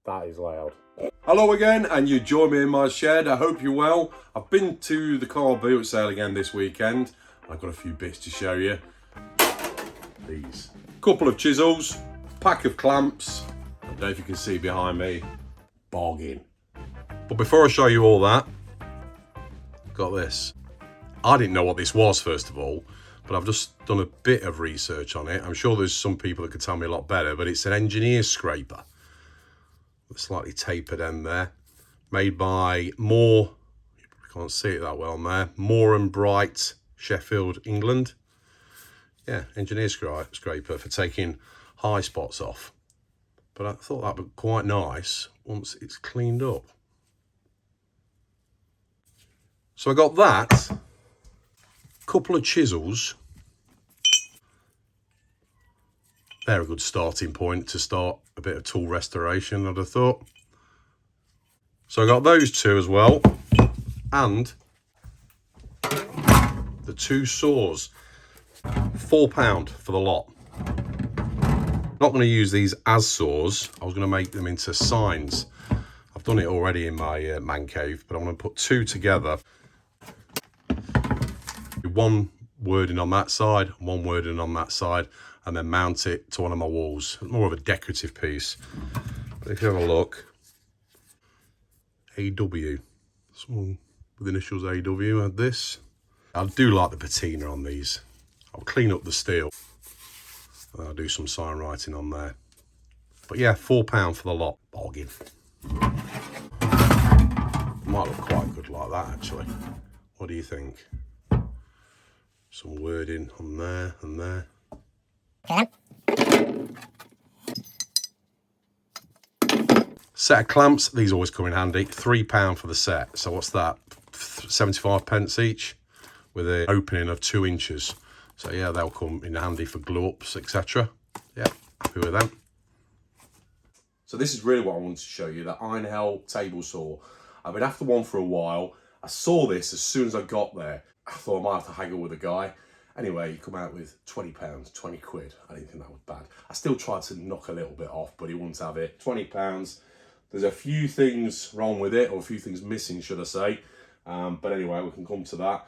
That is loud. Hello again, and you join me in my shed. I hope you're well. I've been to the car boot sale again this weekend. I've got a few bits to show you. These. Couple of chisels, pack of clamps. I don't know if you can see behind me. Bargain. But before I show you all that, got this. I didn't know what this was, first of all, but I've just done a bit of research on it. I'm sure there's some people that could tell me a lot better, but it's an engineer scraper. Slightly tapered end there, made by Moore, you can't see it that well on there, Moore and Bright, Sheffield, England. Yeah, engineer scraper for taking high spots off. But I thought that would be quite nice once it's cleaned up. So I got that, couple of chisels. They're a good starting point to start a bit of tool restoration, I'd have thought. So I got those two as well, and the two saws, £4 for the lot. Not going to use these as saws. I was going to make them into signs. I've done it already in my man cave, but I'm going to put two together. One wording on that side, one wording on that side, and then mount it to one of my walls. More of a decorative piece. But if you have a look, AW, someone with initials AW had this. I do like the patina on these. I'll clean up the steel and I'll do some sign writing on there. But yeah, £4 for the lot. Bargain. Might look quite good like that, actually. What do you think? Some wording on there and there. Set of clamps, these always come in handy. £3 for the set. So what's that? 75 pence each with an opening of 2 inches. So yeah, they'll come in handy for glue ups, etc. Yeah, happy with them. So this is really what I wanted to show you, the Einhell table saw. I've been after one for a while. I saw this as soon as I got there. I thought I might have to haggle with a guy. Anyway, you come out with £20, 20 quid. I didn't think that was bad. I still tried to knock a little bit off, but he wouldn't have it. £20. There's a few things wrong with it, or a few things missing, should I say. But anyway, we can come to that.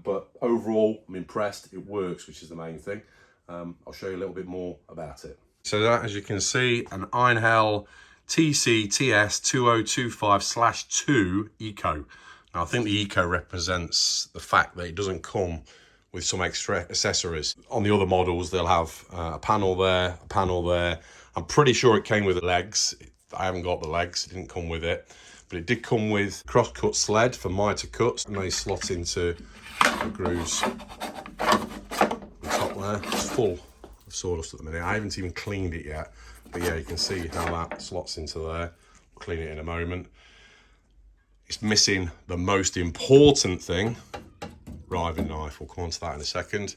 But overall, I'm impressed. It works, which is the main thing. I'll show you a little bit more about it. So that, as you can see, an Einhell TCTS2025/2 Eco. Now, I think the Eco represents the fact that it doesn't come with some extra accessories. On the other models, they'll have a panel there, a panel there. I'm pretty sure it came with legs. I haven't got the legs, it didn't come with it. But it did come with cross-cut sled for mitre cuts, and they slot into the grooves on top there. It's full of sawdust at the minute. I haven't even cleaned it yet. But yeah, you can see how that slots into there. I'll clean it in a moment. It's missing the most important thing, riving knife. We'll come on to that in a second.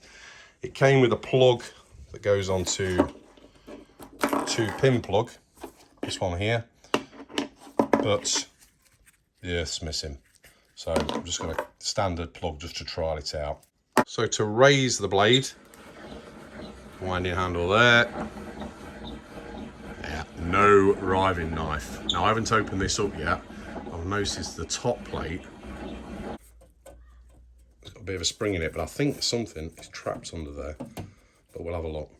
It came with a plug that goes onto 2-pin plug, this one here, but the earth's missing. So I'm just going to standard plug just to trial it out. So to raise the blade, winding handle there. Yeah, no riving knife. Now I haven't opened this up yet. I've noticed the top plate, it's got a bit of a spring in it, but I think something is trapped under there, but we'll have a look.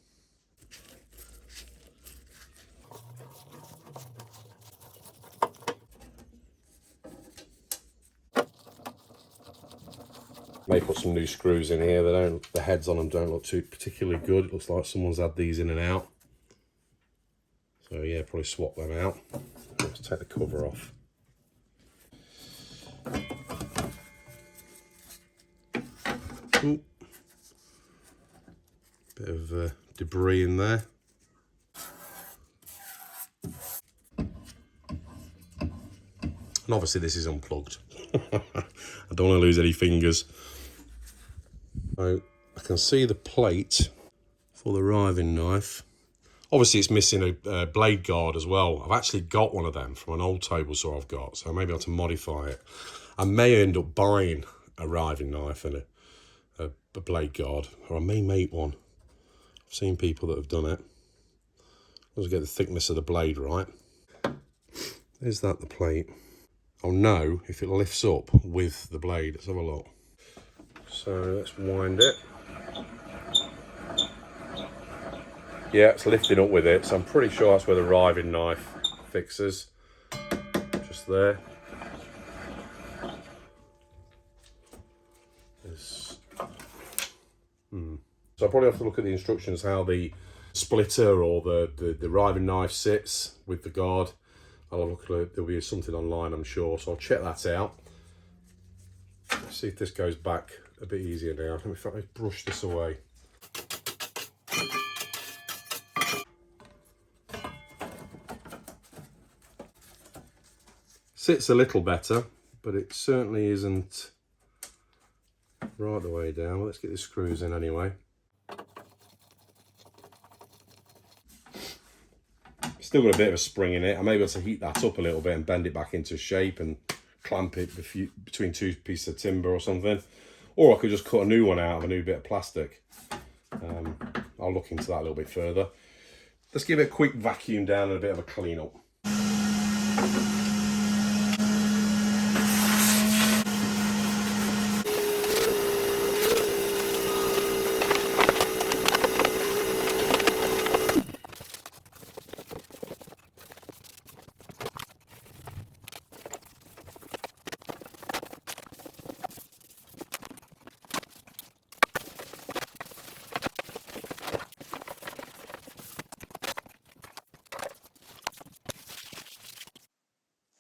May put some new screws in here. The heads on them don't look too particularly good. It looks like someone's had these in and out. So yeah, probably swap them out. Let's take the cover off. Ooh. Bit of debris in there. And obviously this is unplugged. I don't want to lose any fingers. So I can see the plate for the riving knife. Obviously it's missing a blade guard as well. I've actually got one of them from an old table saw I've got, so maybe I have to modify it. I may end up buying a riving knife and a blade guard, or I may make one. I've seen people that have done it. Let's get the thickness of the blade right. Is that the plate? I'll know if it lifts up with the blade. Let's have a look. So let's wind it. Yeah, it's lifting up with it, so I'm pretty sure that's where the riving knife fixes. Just there. So I'll probably have to look at the instructions how the splitter or the riving knife sits with the guard. I'll look at it. There'll be something online, I'm sure, so I'll check that out. Let's see if this goes back a bit easier now. Let me brush this away. Sits a little better, but it certainly isn't right the way down. Well, let's get the screws in anyway. Still got a bit of a spring in it. I'm able to heat that up a little bit and bend it back into shape and clamp it between two pieces of timber or something. Or I could just cut a new one out of a new bit of plastic. I'll look into that a little bit further. Let's give it a quick vacuum down and a bit of a clean up.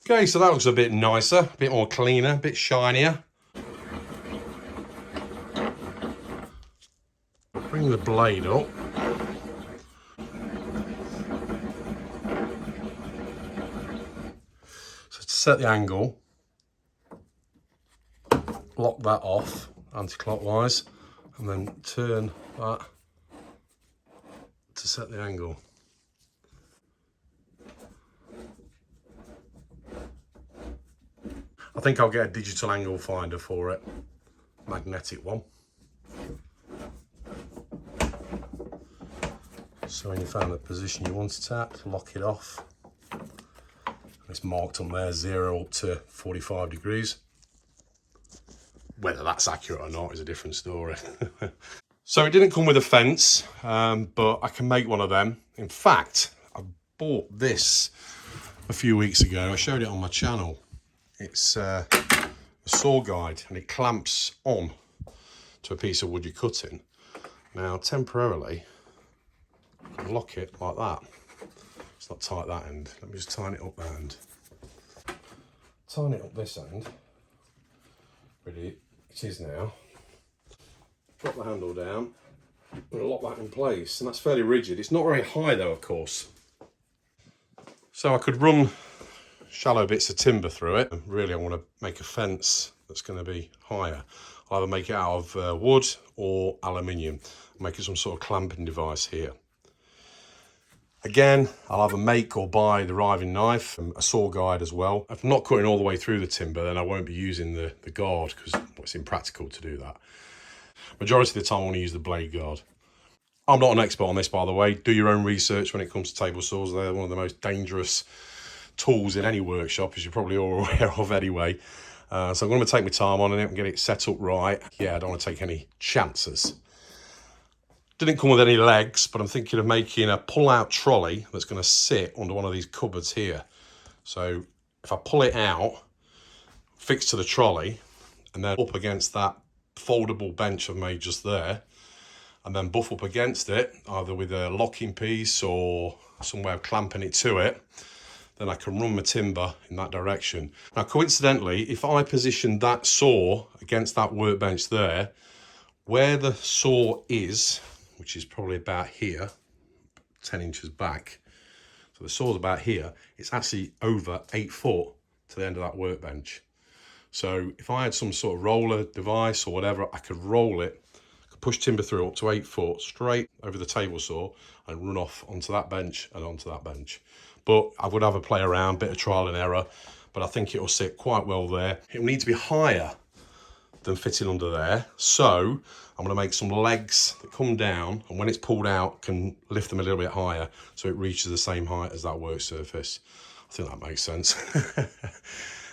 Okay, so that looks a bit nicer, a bit more cleaner, a bit shinier. Bring the blade up. So to set the angle, lock that off anti-clockwise and then turn that to set the angle. I think I'll get a digital angle finder for it, magnetic one. So when you found the position you want it at, lock it off. It's marked on there 0 up to 45 degrees. Whether that's accurate or not is a different story. So it didn't come with a fence, but I can make one of them. In fact, I bought this a few weeks ago. I showed it on my channel. It's a saw guide and it clamps on to a piece of wood you're cutting. Now, temporarily, I can lock it like that. It's not tight that end. Let me just tighten it up that end. Tighten it up this end. Ready? It is now. Drop the handle down and lock that in place, and that's fairly rigid. It's not very high though, of course. So I could run shallow bits of timber through it. Really, I want to make a fence that's going to be higher. I'll either make it out of wood or aluminium. Make it some sort of clamping device here. Again, I'll either make or buy the riving knife and a saw guide as well. If I'm not cutting all the way through the timber, then I won't be using the guard because it's impractical to do that. Majority of the time I want to use the blade guard. I'm not an expert on this, by the way. Do your own research when it comes to table saws. They're one of the most dangerous tools in any workshop, as you're probably all aware of anyway. So I'm going to take my time on it and get it set up right. Yeah, I don't want to take any chances. Didn't come with any legs, but I'm thinking of making a pull-out trolley that's going to sit under one of these cupboards here. So if I pull it out, fixed to the trolley, and then up against that foldable bench I've made just there, and then buff up against it, either with a locking piece or some way of clamping it to it, then I can run my timber in that direction. Now, coincidentally, if I position that saw against that workbench there, where the saw is, which is probably about here, 10 inches back, so the saw's about here, it's actually over 8 foot to the end of that workbench. So if I had some sort of roller device or whatever, I could roll it, push timber through up to 8 foot straight over the table saw and run off onto that bench and onto that bench. But I would have a play around, bit of trial and error, but I think it'll sit quite well there. It'll need to be higher than fitting under there. So I'm going to make some legs that come down, and when it's pulled out, can lift them a little bit higher so it reaches the same height as that work surface. I think that makes sense.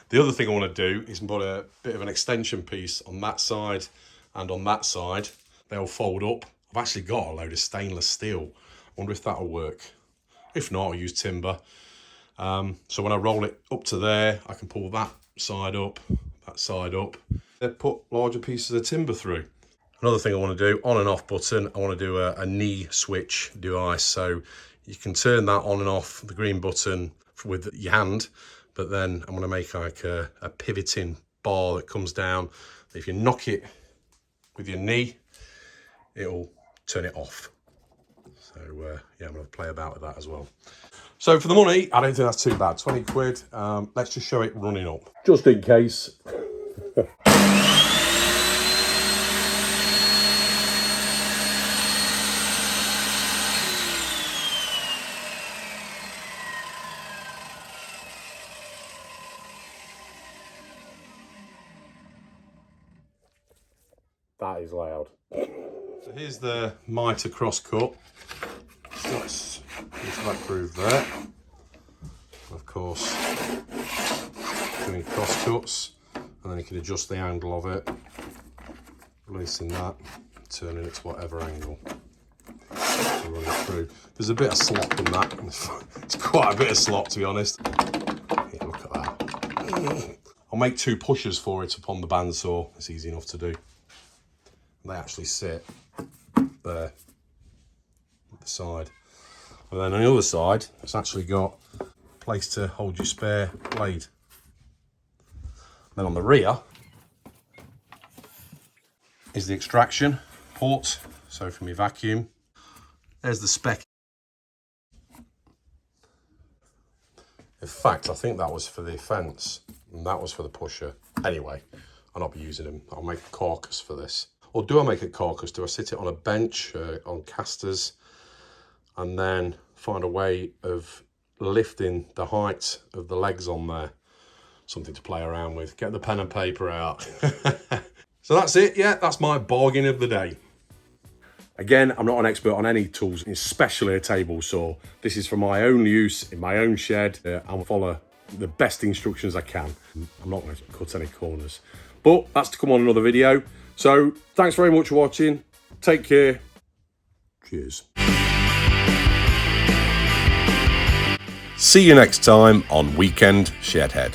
The other thing I want to do is put a bit of an extension piece on that side and on that side. They'll fold up. I've actually got a load of stainless steel. I wonder if that'll work. If not, I'll use timber. So when I roll it up to there, I can pull that side up, then put larger pieces of timber through. Another thing I want to do, on and off button, I want to do a knee switch device. So you can turn that on and off, the green button, with your hand, but then I'm going to make like a pivoting bar that comes down. If you knock it with your knee, it'll turn it off. So yeah, I'm going to play about with that as well. So for the money, I don't think that's too bad. 20 quid. Let's just show it running up, just in case. That is loud. So here's the mitre cross cut. So it's that groove there. Of course, doing cross cuts, and then you can adjust the angle of it, releasing that, turning it to whatever angle to run it through. There's a bit of slop in that. It's quite a bit of slop, to be honest. Yeah, look at that. I'll make 2 pushers for it upon the bandsaw. It's easy enough to do. They actually sit there at the side. And then on the other side, it's actually got a place to hold your spare blade. Then on the rear is the extraction port, so from your vacuum. There's the spec. In fact, I think that was for the fence, and that was for the pusher. Anyway, I'll not be using them. I'll make a carcass for this. Or do I make a carcass? Do I sit it on a bench, on casters, and then find a way of lifting the height of the legs on there? Something to play around with. Get the pen and paper out. So that's it. Yeah, that's my bargain of the day. Again, I'm not an expert on any tools, especially a table saw. This is for my own use in my own shed. I'll follow the best instructions I can. I'm not going to cut any corners. But that's to come on another video. So thanks very much for watching. Take care. Cheers. See you next time on Weekend Shedhead.